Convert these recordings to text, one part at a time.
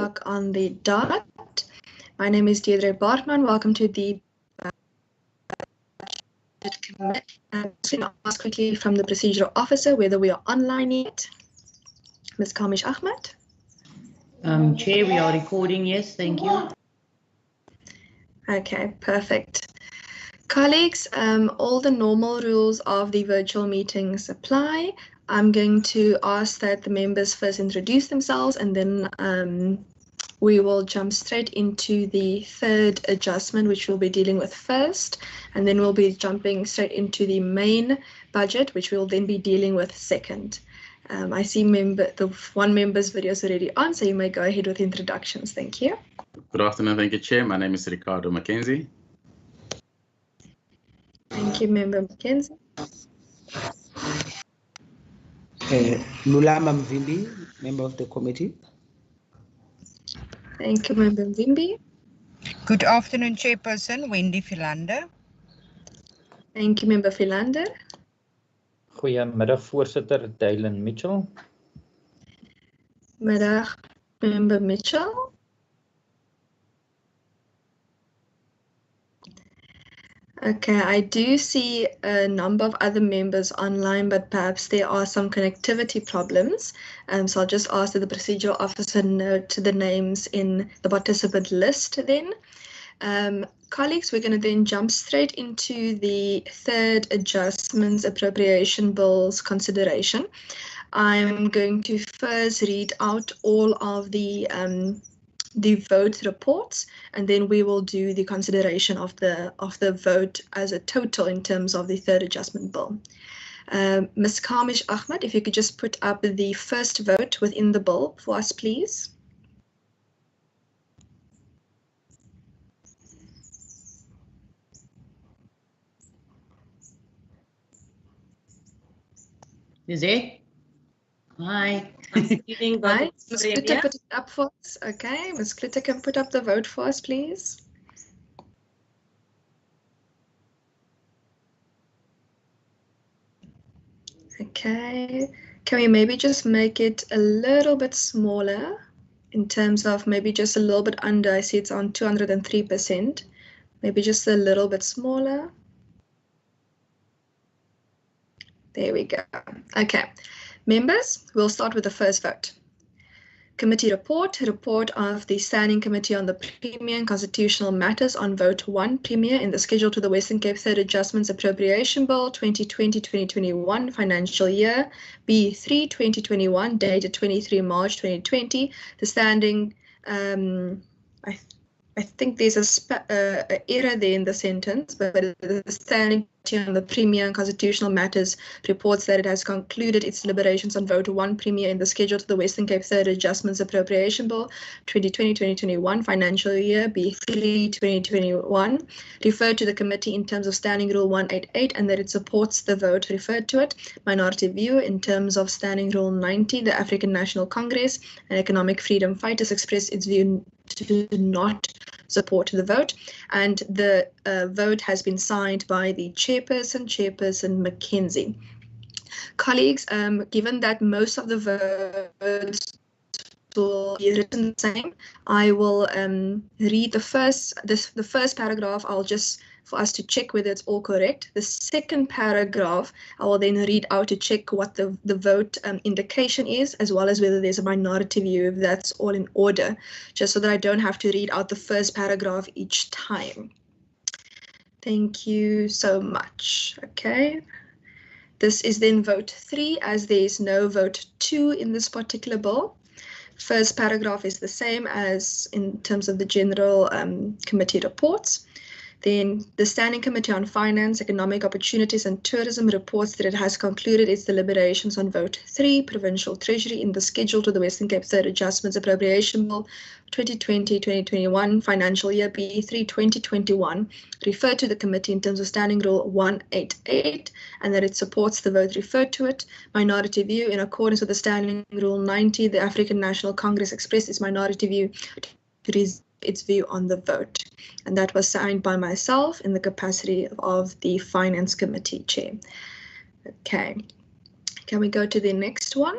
o'clock on the dot. My name is Deirdre Bartman. Welcome to the committee. I'm just going to ask quickly from the procedural officer whether we are online yet. Ms. Kamish Ahmed. Chair, we are recording, yes, thank you. Okay, perfect. Colleagues, all the normal rules of the virtual meetings apply. I'm going to ask that the members first introduce themselves, and then we will jump straight into the third adjustment, which we'll be dealing with first, and then we'll be jumping straight into the main budget, which we'll then be dealing with second. I see the one member's video is already on, so you may go ahead with introductions. Thank you. Good afternoon, thank you, Chair. My name is Ricardo Mackenzie. Thank you, Member Mackenzie. Lulama Mvimbi, member of the committee. Thank you, Member Mvimbi. Good afternoon, Chairperson Wendy Philander. Thank you, Member Philander. Goeiemiddag, Voorsitter Dylan Mitchell. Middag, Member Mitchell. Okay, I do see a number of other members online, but perhaps there are some connectivity problems. So I'll just ask that the procedural officer note the names in the participant list then. Colleagues, we're going to then jump straight into the third adjustments appropriation bills consideration. I'm going to first read out all of the vote reports, and then we will do the consideration of the vote as a total in terms of the third adjustment bill. Ms. Kamish Ahmed, if you could just put up the first vote within the bill for us, please. Is it? Hi. Right, Ms. Klitter, put it up for us. Okay, Ms. Klitter can put up the vote for us, please. Okay, can we maybe just make it a little bit smaller in terms of maybe just a little bit under? I see it's on 203%. Maybe just a little bit smaller. There we go. Okay, members, we'll start with the first vote. Committee report of the Standing Committee on the Premier and Constitutional Matters on Vote 1 Premier in the schedule to the Western Cape Third Adjustments Appropriation Bill 2020-2021 financial year B3 2021 dated 23 March 2020. The standing, I think there's a error there in the sentence, but the Standing Committee on the Premier and Constitutional Matters reports that it has concluded its deliberations on Vote 1 Premier in the schedule to the Western Cape Third Adjustments Appropriation Bill 2020-2021 financial year B3 2021 referred to the committee in terms of Standing Rule 188 and that it supports the vote referred to it. Minority view in terms of Standing Rule 90, the African National Congress and Economic Freedom Fighters expressed its view to not support the vote, and the vote has been signed by the Chairperson Mackenzie. Colleagues, given that most of the votes will be written the same, I will read the first paragraph. I'll just for us to check whether it's all correct. The second paragraph, I will then read out to check what the vote indication is, as well as whether there's a minority view, if that's all in order, just so that I don't have to read out the first paragraph each time. Thank you so much. Okay. This is then vote 3, as there is no vote 2 in this particular bill. First paragraph is the same as in terms of the general committee reports. Then the Standing Committee on Finance, Economic Opportunities and Tourism reports that it has concluded its deliberations on Vote 3, Provincial Treasury in the schedule to the Western Cape Third Adjustments Appropriation Bill 2020-2021 financial year B3 2021 referred to the committee in terms of Standing Rule 188 and that it supports the vote referred to it. Minority view in accordance with the Standing Rule 90, the African National Congress expressed its minority view to reserve its view on the vote, and that was signed by myself in the capacity of the Finance Committee Chair. Okay, can we go to the next one?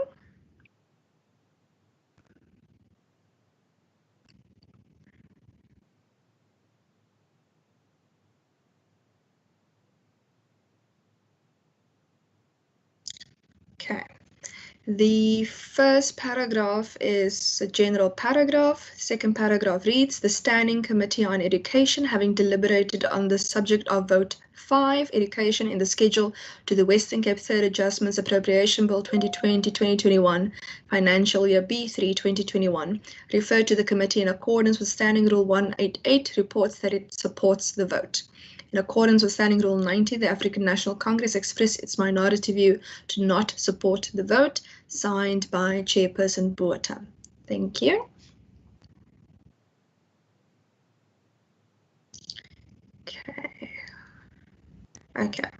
The first paragraph is a general paragraph. Second paragraph reads, the Standing Committee on Education, having deliberated on the subject of Vote 5, Education in the Schedule to the Western Cape Third Adjustments Appropriation Bill 2020-2021, Financial Year B3 2021, referred to the committee in accordance with Standing Rule 188, reports that it supports the vote. In accordance with Standing Rule 90, the African National Congress expressed its minority view to not support the vote, signed by Chairperson Botha. Thank you. Okay.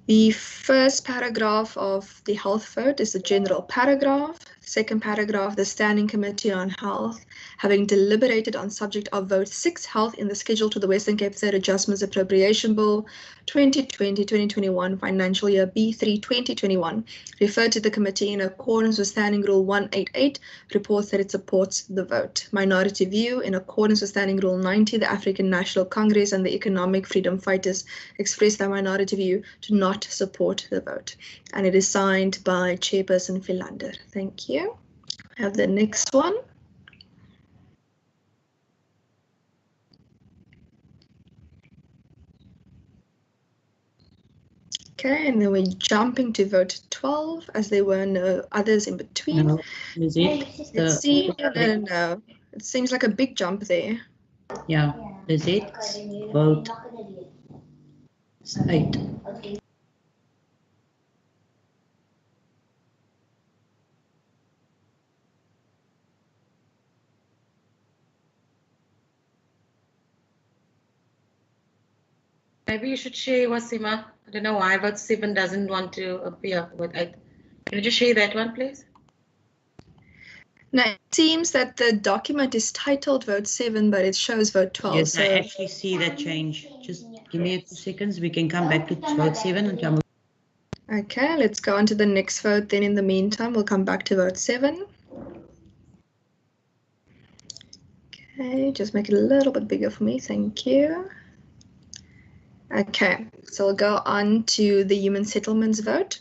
The first paragraph of the health vote is the general paragraph. Second paragraph, the Standing Committee on Health, having deliberated on subject of Vote 6, Health in the Schedule to the Western Cape Third Adjustments Appropriation Bill 2020-2021, Financial Year B3 2021, referred to the committee in accordance with Standing Rule 188, reports that it supports the vote. Minority view, in accordance with Standing Rule 90, the African National Congress and the Economic Freedom Fighters expressed their minority view to not support the vote. And it is signed by Chairperson Philander. Thank you. I have the next one. Okay, and then we're jumping to vote 12 as there were no others in between. No, is it? No. It seems like a big jump there. Yeah, is it? Vote 8. Maybe you should share, Wasima. I don't know why vote 7 doesn't want to appear with 8. Can you just share that one, please? Now, it seems that the document is titled Vote 7, but it shows Vote 12. Yes, so... I actually see that change. Just give me a few seconds. We can come back to vote 7 and come. Okay, let's go on to the next vote. Then in the meantime, we'll come back to Vote 7. Okay, just make it a little bit bigger for me. Thank you. Okay, so we'll go on to the human settlements vote.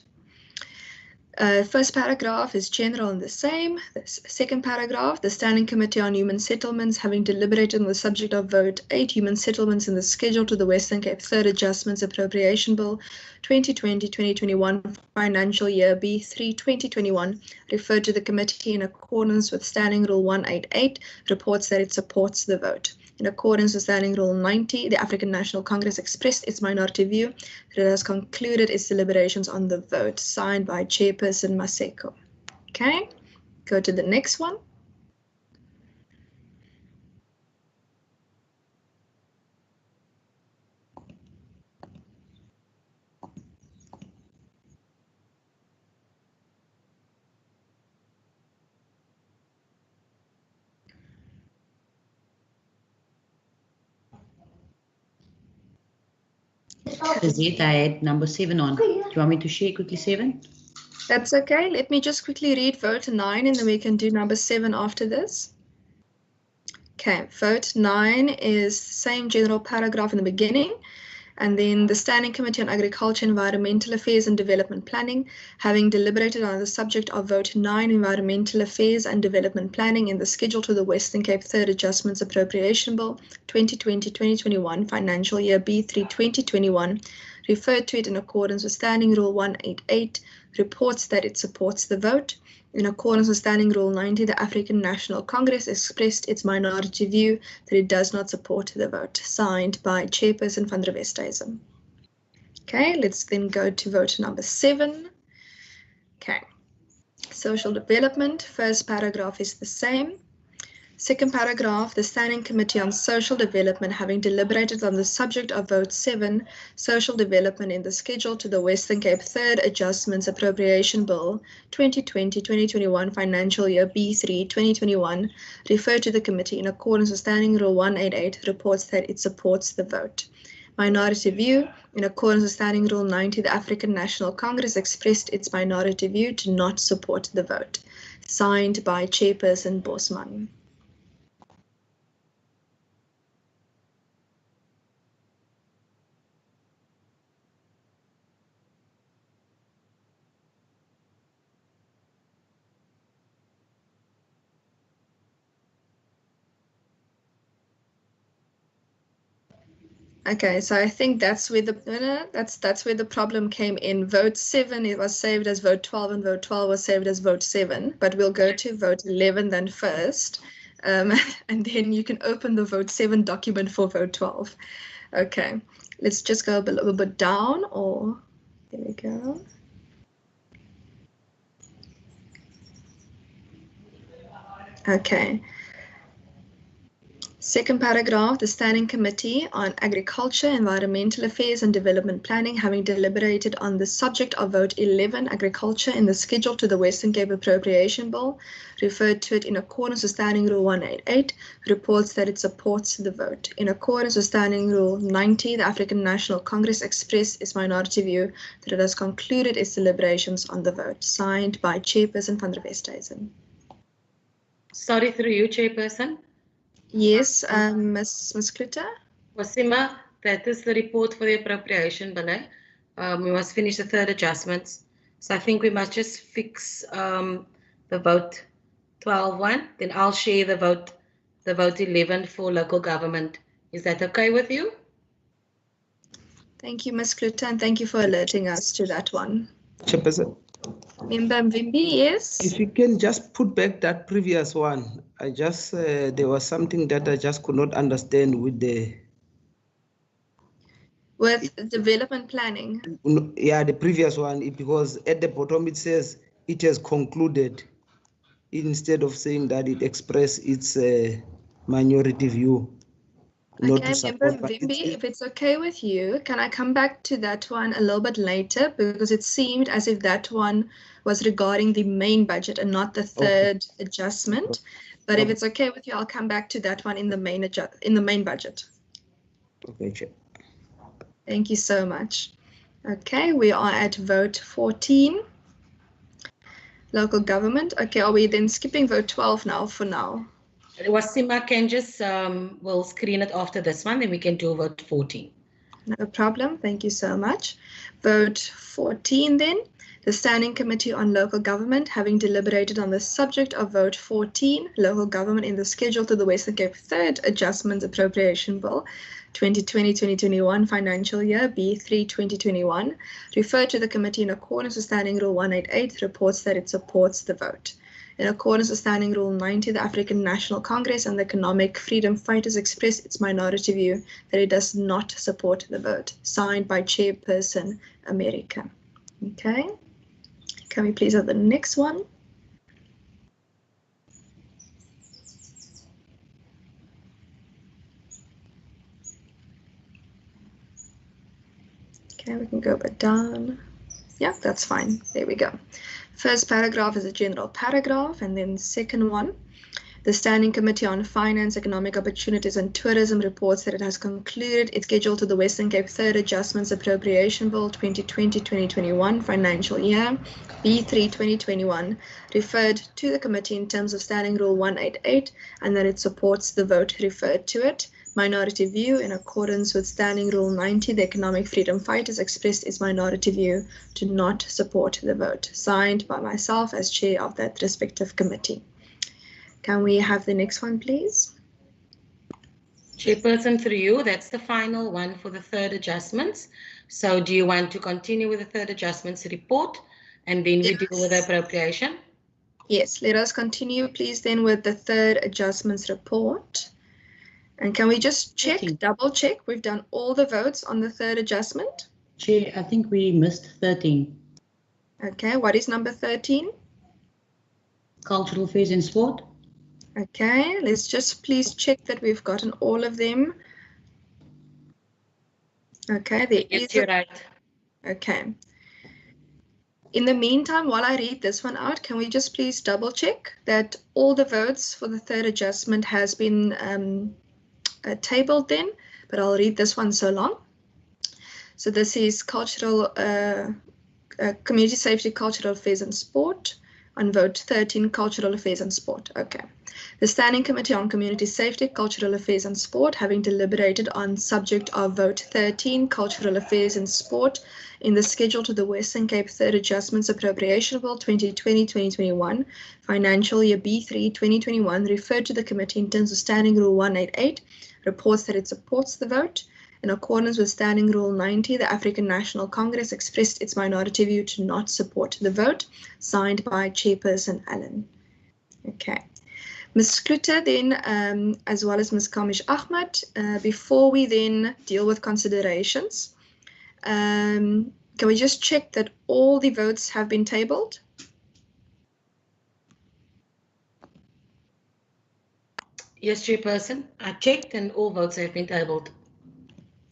First paragraph is general and the same. The second paragraph, the Standing Committee on Human Settlements, having deliberated on the subject of Vote 8, Human Settlements in the Schedule to the Western Cape Third Adjustments Appropriation Bill 2020-2021, Financial Year B3 2021, referred to the committee in accordance with Standing Rule 188, reports that it supports the vote. In accordance with Standing Rule 90, the African National Congress expressed its minority view that it has concluded its deliberations on the vote, signed by Chairperson Maseko. Okay, go to the next one. Is it? I had number 7 on. Do you want me to share quickly 7? That's okay. Let me just quickly read vote 9 and then we can do number 7 after this. Okay, vote 9 is the same general paragraph in the beginning. And then the Standing Committee on Agriculture, Environmental Affairs and Development Planning, having deliberated on the subject of Vote 9, Environmental Affairs and Development Planning in the Schedule to the Western Cape Third Adjustments Appropriation Bill 2020-2021, Financial Year B3 2021, referred to it in accordance with Standing Rule 188, reports that it supports the vote. In accordance with Standing Rule 90, the African National Congress expressed its minority view that it does not support the vote, signed by Chairperson van der Westhuizen. Okay, let's then go to vote number 7. Okay, social development, first paragraph is the same. Second paragraph, the Standing Committee on Social Development, having deliberated on the subject of Vote 7, Social Development in the Schedule to the Western Cape Third Adjustments Appropriation Bill 2020-2021, Financial Year B3 2021, referred to the committee in accordance with Standing Rule 188, reports that it supports the vote. Minority view, in accordance with Standing Rule 90, the African National Congress expressed its minority view to not support the vote. Signed by Chairperson Bosman. Okay, so I think that's where the that's where the problem came in. Vote 7, it was saved as vote 12, and vote 12 was saved as vote 7. But we'll go to vote 11 then first, and then you can open the vote 7 document for vote 12. Okay, let's just go a little bit down. Or there we go. Okay. Second paragraph, the Standing Committee on Agriculture, Environmental Affairs and Development Planning, having deliberated on the subject of vote 11, agriculture, in the schedule to the Western Cape Appropriation Bill, referred to it in accordance with Standing Rule 188, reports that it supports the vote. In accordance with Standing Rule 90, the African National Congress expressed its minority view that it has concluded its deliberations on the vote. Signed by Chairperson van der Westhuizen. Sorry, through you, Chairperson. Yes, Ms. Kluter? Wasima, that is the report for the appropriation bill. We must finish the third adjustments. So I think we must just fix the vote 12 one. Then I'll share the vote 11 for local government. Is that okay with you? Thank you, Ms. Kluter, and thank you for alerting us to that one. Chairperson, Member Mvimbi, yes? if you can just put back that previous one. I just, there was something that I just could not understand with the... With development planning. Yeah, the previous one, because at the bottom it says it has concluded instead of saying that it expressed its minority view. Not Okay, to Member support, but Mvimbi, if it's okay with you, can I come back to that one a little bit later? Because it seemed as if that one was regarding the main budget and not the third adjustment. But if it's okay with you, I'll come back to that one in the main budget. Okay, Chair. Thank you so much. Okay, we are at vote 14. Local government. Okay, are we then skipping vote 12 now for now? Wasima can just, we'll screen it after this one, then we can do vote 14. No problem. Thank you so much. Vote 14 then. The Standing Committee on Local Government, having deliberated on the subject of vote 14, local government in the schedule to the Western Cape Third Adjustment Appropriation Bill 2020-2021 financial year B3 2021, referred to the committee in accordance with Standing Rule 188, reports that it supports the vote. In accordance with Standing Rule 90, the African National Congress and the Economic Freedom Fighters expressed its minority view that it does not support the vote. Signed by Chairperson America. Okay. Can we please have the next one? Okay, we can go a bit down. Yeah, that's fine. There we go. First paragraph is a general paragraph, and then second one. The Standing Committee on Finance, Economic Opportunities and Tourism reports that it has concluded its schedule to the Western Cape Third Adjustments Appropriation Bill 2020-2021 financial year, B3 2021, referred to the committee in terms of Standing Rule 188, and that it supports the vote referred to it. Minority view, in accordance with Standing Rule 90, the Economic Freedom Fighters expressed its minority view to not support the vote. Signed by myself as chair of that respective committee. Can we have the next one, please? Chairperson, through you, that's the final one for the third adjustments. So do you want to continue with the third adjustments report and then we deal with the appropriation? Yes, let us continue, please, then with the third adjustments report. And can we just check, double check, we've done all the votes on the third adjustment? Chair, I think we missed 13. Okay, what is number 13? Cultural Affairs and Sport. Okay, let's just please check that we've gotten all of them. Okay, there Yes, is. you're right. Okay. In the meantime, while I read this one out, can we just please double check that all the votes for the third adjustment has been tabled then, but I'll read this one so long. So this is cultural, community safety, cultural affairs and sport. On vote 13, cultural affairs and sport. Okay. The Standing Committee on Community Safety, Cultural Affairs and Sport, having deliberated on subject of vote 13, cultural affairs and sport, in the schedule to the Western Cape Third Adjustments Appropriation Bill 2020-2021, financial year B3 2021, referred to the committee in terms of Standing Rule 188, reports that it supports the vote. In accordance with Standing Rule 90, the African National Congress expressed its minority view to not support the vote, signed by Chairperson Allen. Okay. Ms. Kluter then, as well as Ms. Kamish Ahmad, before we then deal with considerations, can we just check that all the votes have been tabled? Yes, Chairperson. I checked and all votes have been tabled.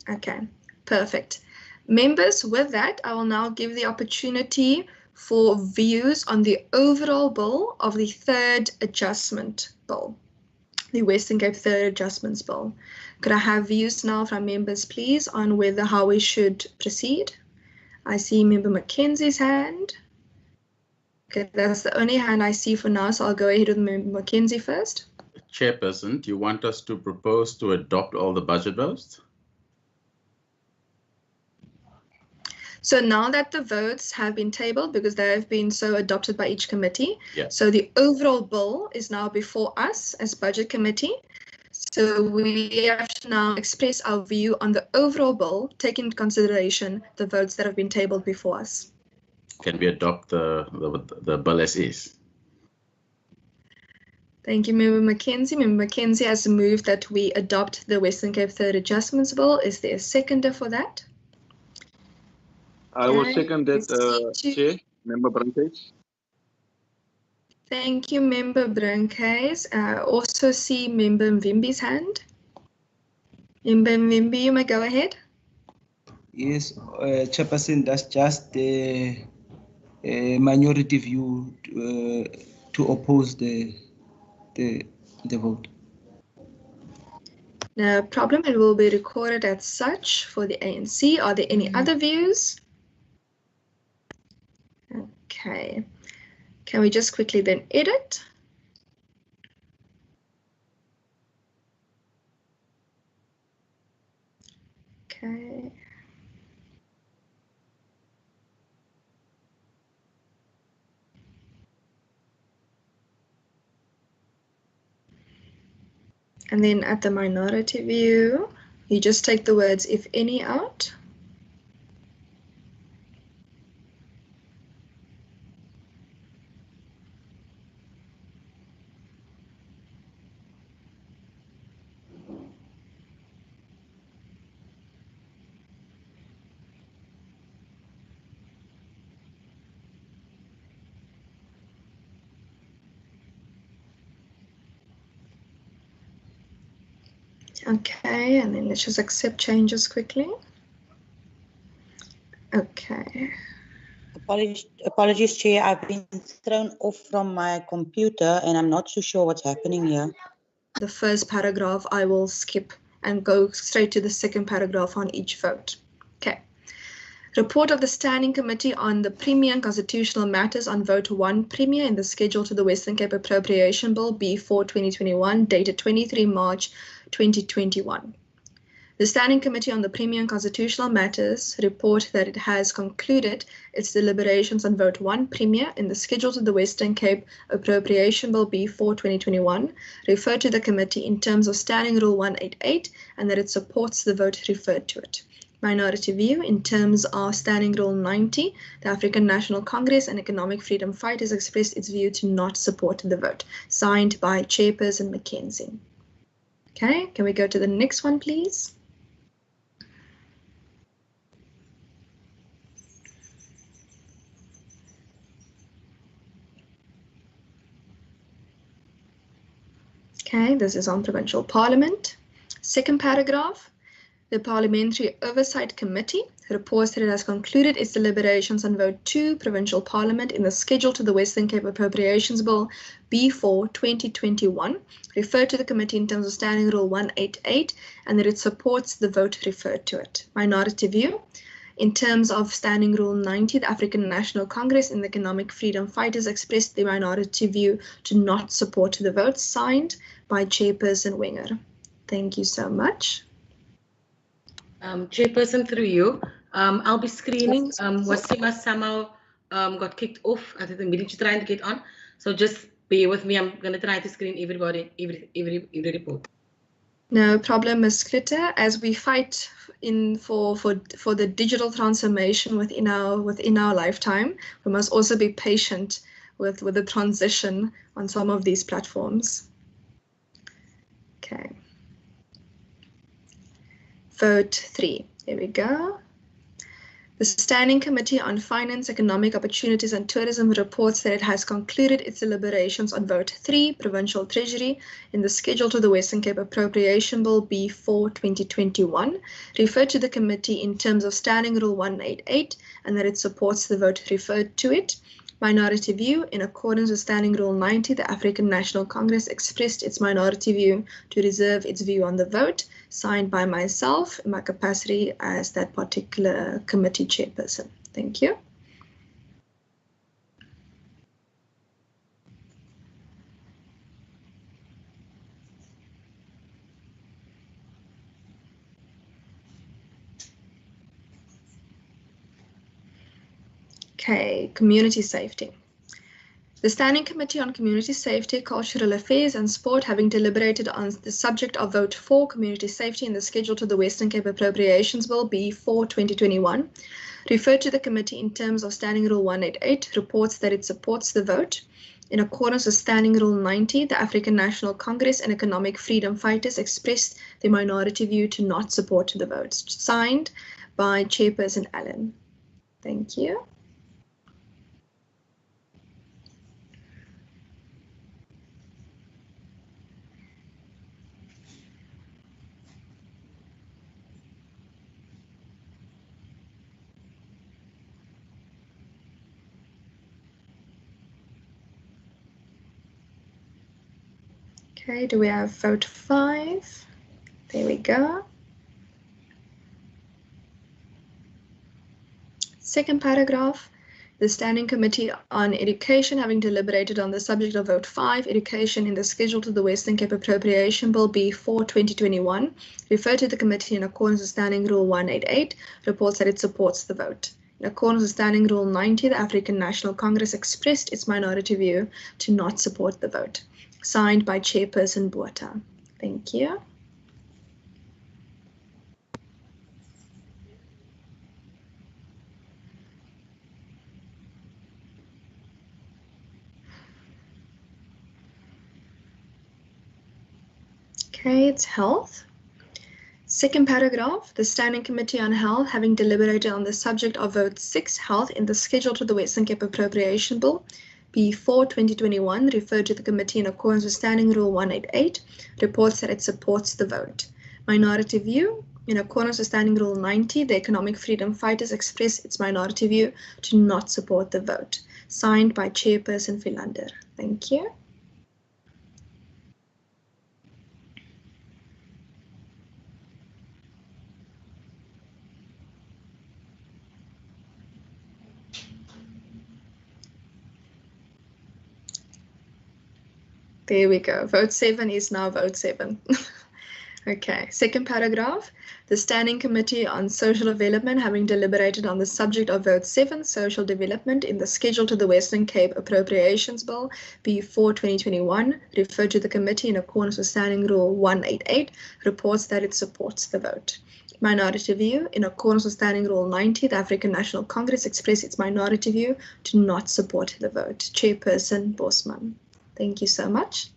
Okay, perfect. Members, with that, I will now give the opportunity for views on the overall bill of the third adjustment bill, the Western Cape Third Adjustments Bill. Could I have views now from members, please, on how we should proceed? I see Member Mackenzie's hand. Okay, that's the only hand I see for now, so I'll go ahead with Member Mackenzie first. Chairperson, do you want us to propose to adopt all the budget bills? So now that the votes have been tabled, because they have been so adopted by each committee, Yeah. so the overall bill is now before us as budget committee. So we have to now express our view on the overall bill, taking into consideration the votes that have been tabled before us. Can we adopt the bill as is? Thank you, Member Mackenzie. Member Mackenzie has moved that we adopt the Western Cape Third Adjustments Bill. Is there a seconder for that? I will Okay, second that, Chair, Member Branches. Thank you, Member Brancais. I also see Member Mvimbi's hand. Member Mvimbi, you may go ahead. Yes, Chairperson, that's just the minority view to oppose the vote. No problem, it will be recorded as such for the ANC. Are there any other views? Okay, can we just quickly then edit? Okay. And then at the minority view, you just take the words "if any" out. Okay, and then let's just accept changes quickly. Okay. Apologies, Chair. I've been thrown off from my computer and I'm not so sure what's happening here. The first paragraph I will skip and go straight to the second paragraph on each vote. Okay. Report of the Standing Committee on the Premier and Constitutional Matters on Vote 1 Premier in the schedule to the Western Cape Appropriation Bill B4 2021 dated 23 March 2021. The Standing Committee on the Premier and Constitutional Matters report that it has concluded its deliberations on Vote 1 Premier in the schedule to the Western Cape Appropriation Bill B4 2021, referred to the committee in terms of Standing Rule 188, and that it supports the vote referred to it. Minority view in terms of Standing Rule 90, the African National Congress and Economic Freedom Fighters expressed its view to not support the vote, signed by Chairperson Mackenzie. Okay, can we go to the next one, please? Okay, this is on Provincial Parliament. Second paragraph, the Parliamentary Oversight Committee reports that it has concluded its deliberations on Vote 2 Provincial Parliament in the schedule to the Western Cape Appropriations Bill B4 2021, referred to the committee in terms of Standing Rule 188, and that it supports the vote referred to it. Minority view. In terms of Standing Rule 90, the African National Congress and the Economic Freedom Fighters expressed the minority view to not support the vote, signed by Chairperson Wenger. Thank you so much. Chairperson, through you, I'll be screening. Wasima somehow got kicked off at the meeting. She's trying to get on, so just bear with me. I'm going to try to screen everybody, every report. No problem, Ms. Klitter. As we fight for the digital transformation within our lifetime, we must also be patient with the transition on some of these platforms. Okay. Vote 3. There we go. The Standing Committee on Finance, Economic Opportunities and Tourism reports that it has concluded its deliberations on Vote 3, Provincial Treasury, in the schedule to the Western Cape Appropriation Bill B4 2021, referred to the committee in terms of Standing Rule 188, and that it supports the vote referred to it. Minority view, in accordance with Standing Rule 90, the African National Congress expressed its minority view to reserve its view on the vote, signed by myself in my capacity as that particular committee chairperson. Thank you. Okay, community safety. The Standing Committee on Community Safety, Cultural Affairs and Sport, having deliberated on the subject of Vote 4, Community Safety, in the schedule to the Western Cape Appropriations Bill B4 2021, referred to the committee in terms of Standing Rule 188, reports that it supports the vote. In accordance with Standing Rule 90, the African National Congress and Economic Freedom Fighters expressed their minority view to not support the vote. Signed by Chairperson Allen. Thank you. Okay, do we have vote 5? There we go. Second paragraph, the Standing Committee on Education, having deliberated on the subject of Vote 5, Education, in the schedule to the Western Cape Appropriation Bill B4 2021, referred to the committee in accordance with Standing Rule 188, reports that it supports the vote. In accordance with Standing Rule 90, the African National Congress expressed its minority view to not support the vote. Signed by Chairperson Botha. Thank you. Okay, it's health. Second paragraph, the Standing Committee on Health, having deliberated on the subject of Vote 6, Health, in the schedule to the Western Cape Appropriation Bill B4 2021, referred to the committee in accordance with Standing Rule 188, reports that it supports the vote. Minority view, in accordance with Standing Rule 90, the Economic Freedom Fighters express its minority view to not support the vote. Signed by Chairperson Philander. Thank you. There we go. Vote 7 is now Vote 7. Okay, second paragraph. The Standing Committee on Social Development, having deliberated on the subject of Vote 7, Social Development, in the schedule to the Western Cape Appropriations Bill B4 2021, referred to the committee in accordance with Standing Rule 188, reports that it supports the vote. Minority view, in accordance with Standing Rule 90, the African National Congress expressed its minority view to not support the vote. Chairperson Bosman. Thank you so much.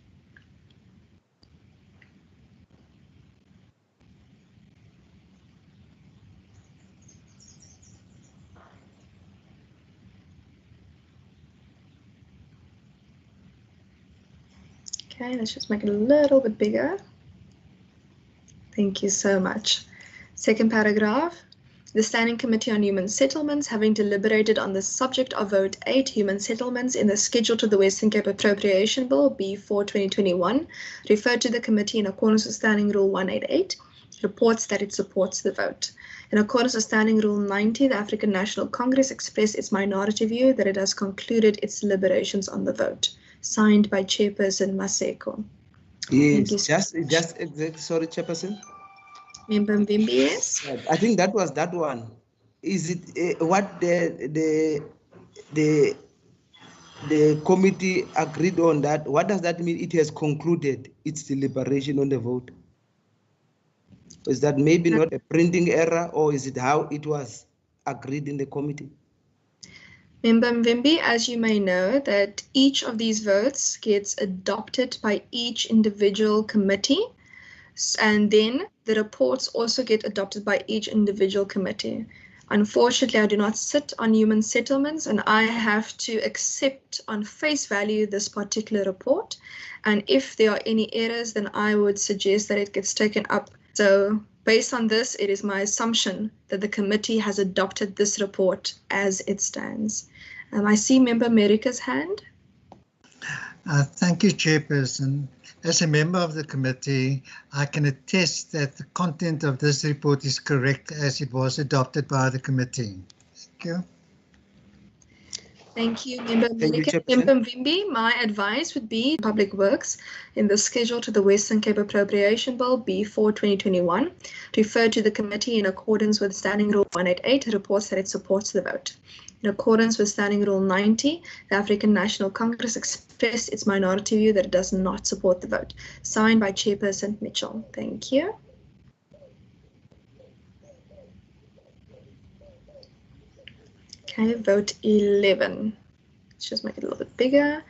Okay, let's just make it a little bit bigger. Thank you so much. Second paragraph. The Standing Committee on Human Settlements, having deliberated on the subject of Vote 8, Human Settlements, in the schedule to the Western Cape Appropriation Bill B4 2021, referred to the committee in accordance with Standing Rule 188, reports that it supports the vote. In accordance with Standing Rule 90, the African National Congress expressed its minority view that it has concluded its deliberations on the vote. Signed by Chairperson Maseko. Yes, sorry, Chairperson. Member Mbimbi, yes. I think that was that one. Is it what the committee agreed on that? What does that mean? It has concluded its deliberation on the vote. Is that maybe not a printing error, or is it how it was agreed in the committee? Member Mvimbi, as you may know, that each of these votes gets adopted by each individual committee, and then the reports also get adopted by each individual committee. Unfortunately, I do not sit on human settlements, and I have to accept on face value this particular report. And if there are any errors, then I would suggest that it gets taken up. So based on this, it is my assumption that the committee has adopted this report as it stands. I see Member America's hand. Thank you, Chairperson. As a member of the committee, I can attest that the content of this report is correct as it was adopted by the committee. Thank you. Thank you, Member America. Member Mvimbi, my advice would be Public Works in the schedule to the Western Cape Appropriation Bill B4 2021, refer to the committee in accordance with Standing Rule 188, reports that it supports the vote. In accordance with Standing Rule 90, the African National Congress expressed its minority view that it does not support the vote. Signed by Chairperson Mitchell. Thank you. Okay, vote 11. Let's just make it a little bit bigger,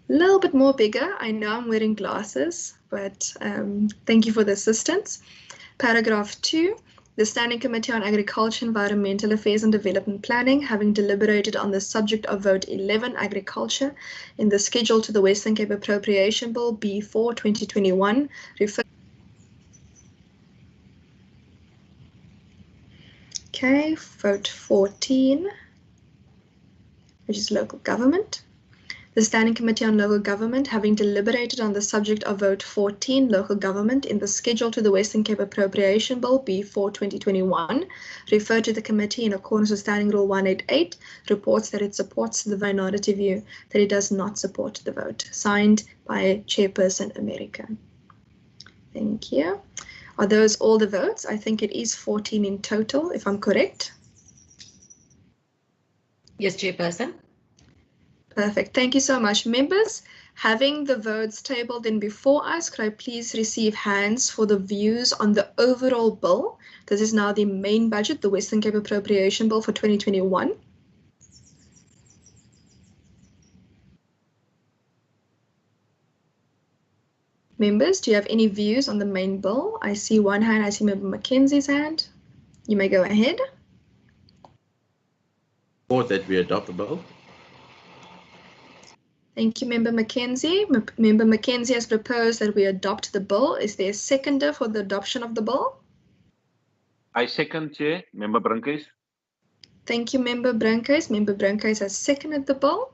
a little bit more bigger. I know I'm wearing glasses, but thank you for the assistance. Paragraph 2. The Standing Committee on Agriculture, Environmental Affairs and Development Planning, having deliberated on the subject of vote 11, Agriculture, in the schedule to the Western Cape Appropriation Bill B4 2021, refer. Okay, vote 14, which is local government. The Standing Committee on Local Government, having deliberated on the subject of vote 14, local government, in the schedule to the Western Cape Appropriation Bill B4 2021, referred to the committee in accordance with Standing Rule 188, reports that it supports the minority view, that it does not support the vote. Signed by Chairperson America. Thank you. Are those all the votes? I think it is 14 in total, if I'm correct. Yes, Chairperson. Perfect. Thank you so much. Members, having the votes tabled in before us, could I please receive hands for the views on the overall bill? This is now the main budget, the Western Cape Appropriation Bill for 2021. Members, do you have any views on the main bill? I see one hand. I see Member Mackenzie's hand. You may go ahead. Support that we adopt the bill. Thank you, Member Mackenzie. Member Mackenzie has proposed that we adopt the bill. Is there a seconder for the adoption of the bill? I second, Chair. Member Brankhuis. Thank you, Member Brankhuis. Member Brankhuis has seconded the bill.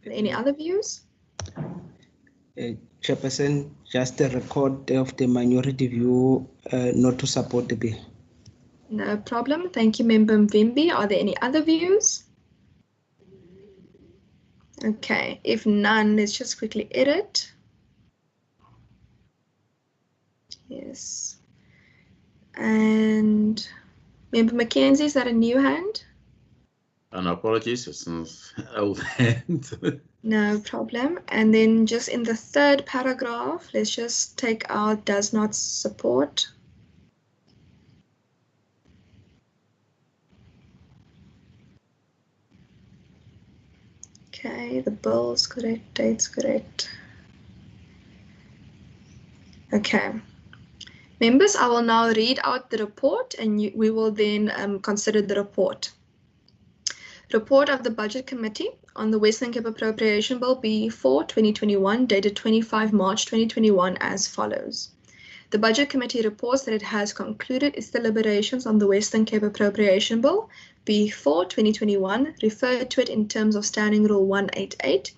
Any other views? Chairperson, just a record of the minority view not to support the bill. No problem. Thank you, Member Mvimbi. Are there any other views? Okay, if none, let's just quickly edit. Yes. And Member Mackenzie, is that a new hand? And apologies, it's an old hand. No problem. And then just in the third paragraph, let's just take out does not support. Okay, the bill's correct, date's correct. Okay. Members, I will now read out the report and we will then consider the report. Report of the Budget Committee on the Western Cape Appropriation Bill B4 2021 dated 25 March 2021 as follows. The Budget Committee reports that it has concluded its deliberations on the Western Cape Appropriation Bill B4 2021, referred to it in terms of Standing Rule 188.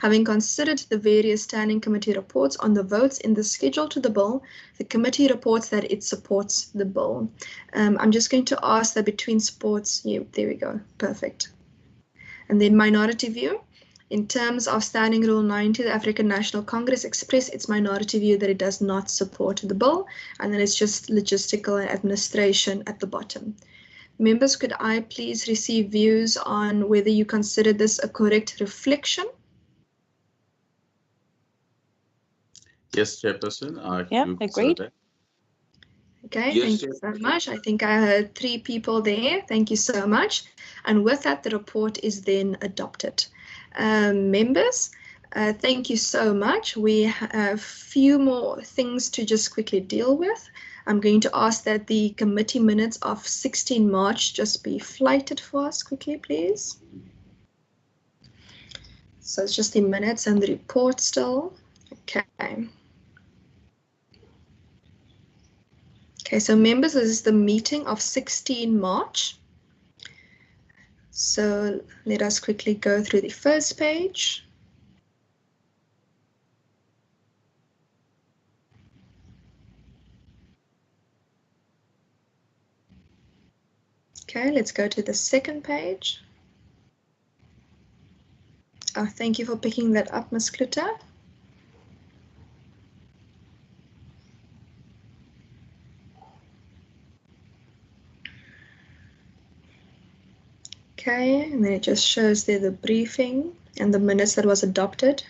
Having considered the various Standing Committee reports on the votes in the schedule to the bill, the committee reports that it supports the bill. I'm just going to ask that between supports, yeah, there we go, perfect. And then minority view. In terms of Standing Rule 90, the African National Congress expressed its minority view that it does not support the bill, and then it's just logistical and administration at the bottom. Members, could I please receive views on whether you consider this a correct reflection? Yes, Chairperson, I Yeah, do agreed. consider that. Okay, Yes, thank you so much. I think I heard 3 people there. Thank you so much. And with that, the report is then adopted. Members, thank you so much. We have a few more things to just quickly deal with. I'm going to ask that the committee minutes of 16 March just be flighted for us quickly, please. So it's just the minutes and the report still. Okay. Okay, so members, this is the meeting of 16 March. So let us quickly go through the first page. Okay, let's go to the second page. Oh, thank you for picking that up, Ms. Kluter. Okay, and then it just shows there the briefing and the minutes that was adopted.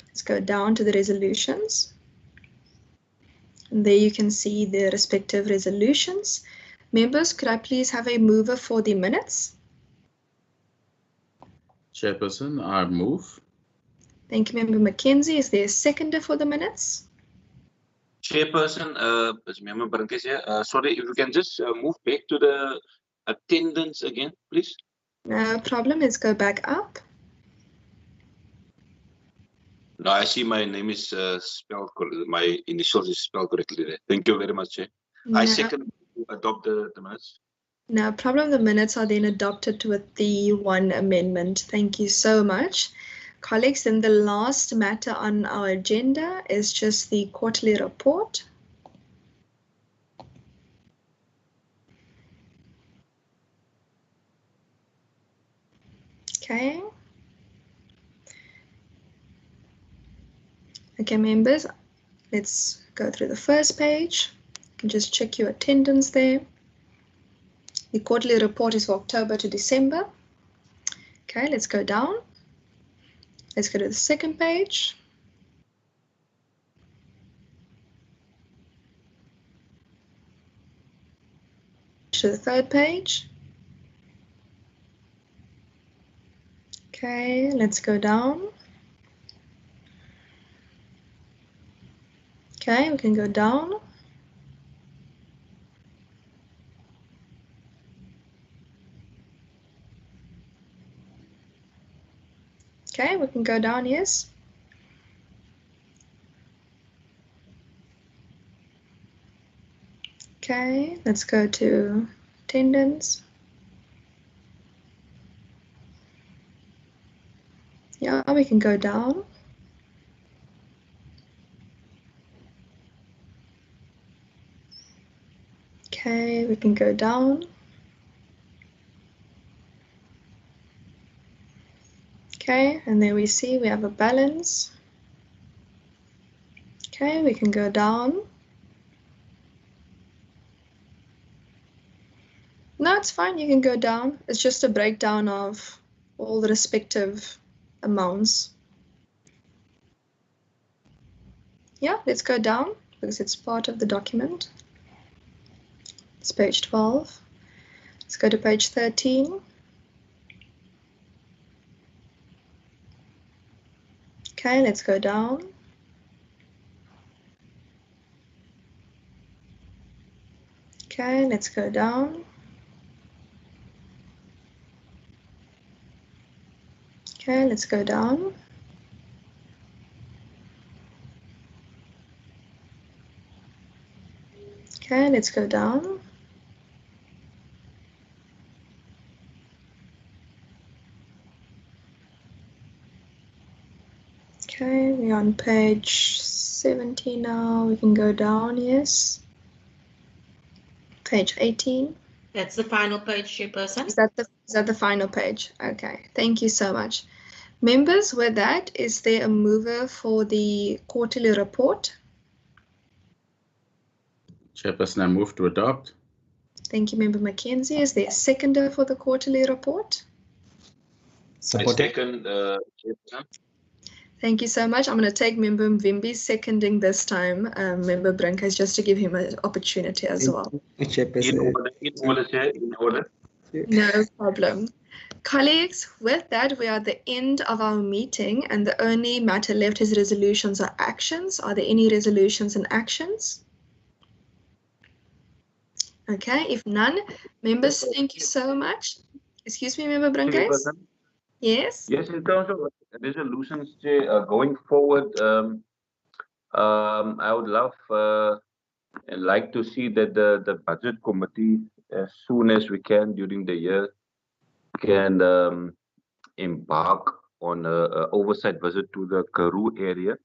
Let's go down to the resolutions. And there you can see the respective resolutions. Members, could I please have a mover for the minutes? Chairperson, I move. Thank you, Member Mackenzie. Is there a seconder for the minutes? Chairperson, is Member Branques here. Sorry, if you can just move back to the attendance again, please. No problem. Let's go back up. No, I see my name is spelled, my initials is spelled correctly there. Thank you very much, Chair. I second to adopt the minutes. No problem. The minutes are then adopted with the one amendment. Thank you so much. Colleagues, then the last matter on our agenda is just the quarterly report. Okay. Okay, members, let's go through the first page. You can just check your attendance there. The quarterly report is for October to December. Okay, let's go down. Let's go to the second page. To the third page. Okay, let's go down. Okay, we can go down. Okay, we can go down, yes. Okay, let's go to attendance. Yeah, we can go down. Okay, we can go down. Okay, and there we see we have a balance. Okay, we can go down. No, it's fine, you can go down. It's just a breakdown of all the respective amounts. Yeah, let's go down because it's part of the document. It's page 12. Let's go to page 13. Okay, let's go down. Okay, let's go down. Okay, let's go down. Okay, let's go down. Okay, we're on page 70 now. We can go down, yes. Page 18. That's the final page, Chairperson. Is that the final page? Okay, thank you so much. Members, with that, is there a mover for the quarterly report? Chairperson, I move to adopt. Thank you, Member Mackenzie. Is there a seconder for the quarterly report? I second, Chairperson. Thank you so much. I'm going to take Member Mvimbi seconding this time. Member Brinkhuis, just to give him an opportunity as well. In order, Chair, in order. No problem. Colleagues, with that, we are at the end of our meeting, and the only matter left is resolutions or actions. Are there any resolutions and actions? Okay, if none, members, thank you so much. Excuse me, Member Brinkhuis? Yes? Yes, in terms of resolutions, Chair, going forward, I would love and like to see that the budget committee, as soon as we can during the year, can embark on a oversight visit to the Karoo area,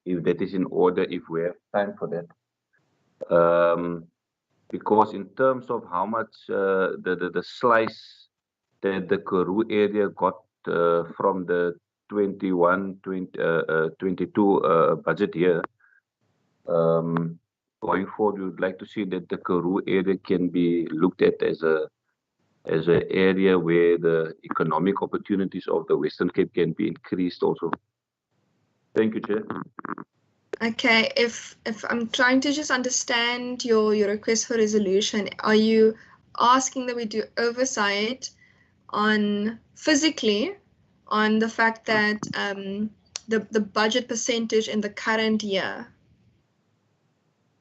if that is in order, if we have time for that. Because in terms of how much the slice that the Karoo area got from the 21-22 budget year, going forward, we would like to see that the Karoo area can be looked at as an area where the economic opportunities of the Western Cape can be increased also. Thank you, Chair. Okay, if I'm trying to just understand your request for resolution, are you asking that we do oversight on physically on the fact that the budget percentage in the current year?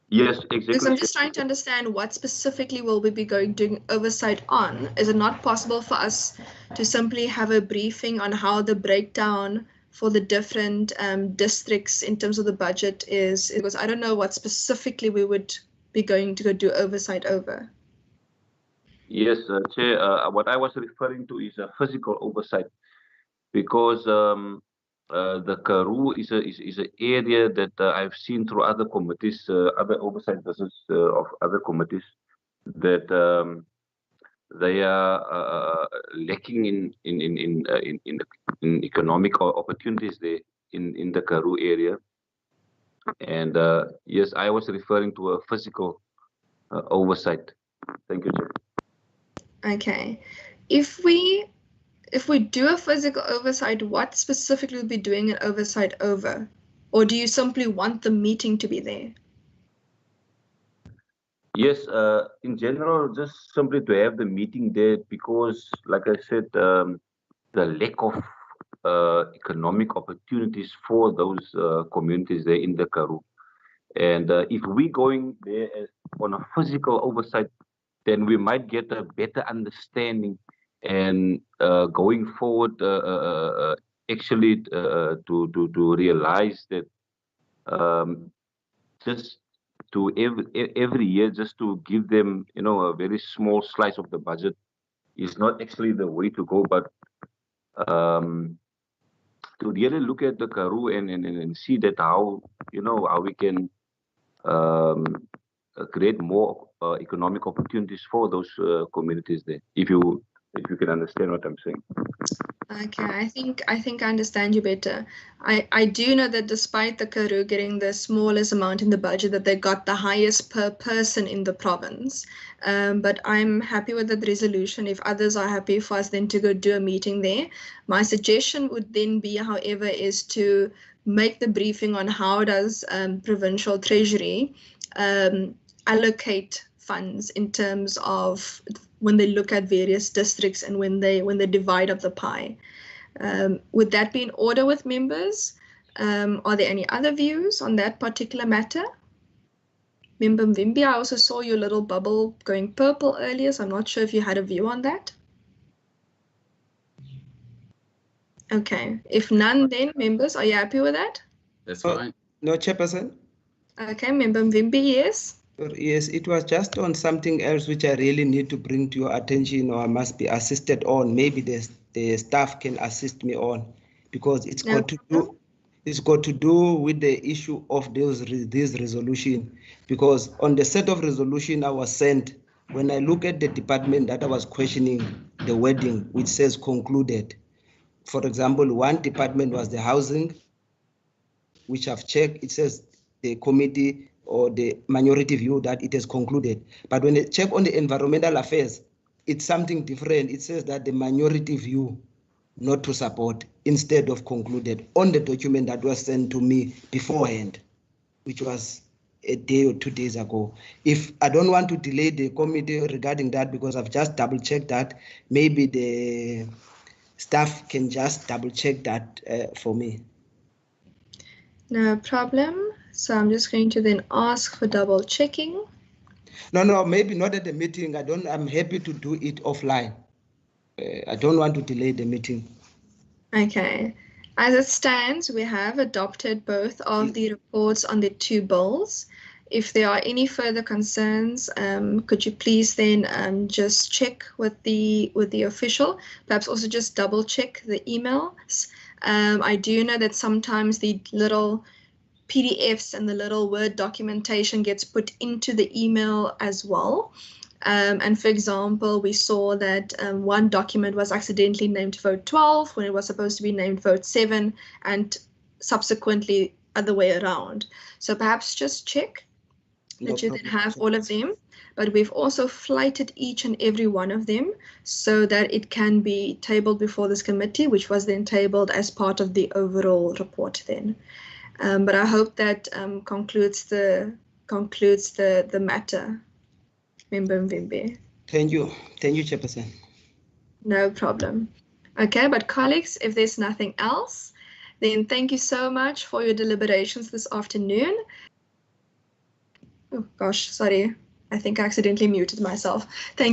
Yes, exactly. Because I'm just trying to understand what specifically will we be doing oversight on. Is it not possible for us to simply have a briefing on how the breakdown for the different districts in terms of the budget is? Because I don't know what specifically we would be going to go do oversight over. Yes, Chair, what I was referring to is a physical oversight, because the Karoo is an area that I've seen through other committees, other oversight visits of other committees, that they are lacking in economic opportunities there in the Karoo area. And yes, I was referring to a physical oversight. Thank you, Chair. Okay, if we do a physical oversight, what specifically will be doing an oversight over? Or do you simply want the meeting to be there? Yes, in general, just simply to have the meeting there, because, like I said, the lack of economic opportunities for those communities there in the Karoo. And if we're going there on a physical oversight, then we might get a better understanding, and going forward, actually to realize that just to every year, just to give them, a very small slice of the budget is not actually the way to go. But to really look at the Karoo and see that how we can create more economic opportunities for those communities there. If you can understand what I'm saying. Okay, I think I understand you better. I do know that despite the Karoo getting the smallest amount in the budget, that they got the highest per person in the province. But I'm happy with that resolution. If others are happy for us then to go do a meeting there. My suggestion would then be, however, is to make the briefing on how does Provincial Treasury allocate funds in terms of when they look at various districts and when they divide up the pie. Would that be in order with members? Are there any other views on that particular matter? Member Mvimbi, I also saw your little bubble going purple earlier, so I'm not sure if you had a view on that. Okay, if none, then members, are you happy with that? That's fine. No, Chairperson. Okay, Member Mvimbi, yes. Yes, it was just on something else which I really need to bring to your attention, or I must be assisted on. Maybe the staff can assist me on, because it's got to do with the issue of this resolution. Because on the set of resolution I was sent, when I look at the department that I was questioning the wording, which says concluded. For example, one department was the housing, which I've checked. It says the committee or the minority view that it has concluded. But when they check on the environmental affairs, it's something different. It says that the minority view not to support instead of concluded on the document that was sent to me beforehand, which was a day or 2 days ago. If I don't want to delay the committee regarding that, because I've just double checked that, maybe the staff can just double check that for me. No problem. So I'm just going to then ask for double checking. No, maybe not at the meeting. I'm happy to do it offline. I don't want to delay the meeting. Okay. As it stands, we have adopted both of the reports on the 2 bills. If there are any further concerns, could you please then just check with the official, perhaps also just double check the emails. I do know that sometimes the little PDFs and the little Word documentation gets put into the email as well. And for example, we saw that one document was accidentally named vote 12 when it was supposed to be named vote 7, and subsequently other way around. So perhaps just check that you then have all of them, but we've also flighted each and every one of them so that it can be tabled before this committee, which was then tabled as part of the overall report then. But I hope that concludes the matter. Member Mvimbe. Thank you, Chairperson. No problem. Okay, but colleagues, if there's nothing else, then thank you so much for your deliberations this afternoon. Oh gosh, sorry. I think I accidentally muted myself. Thank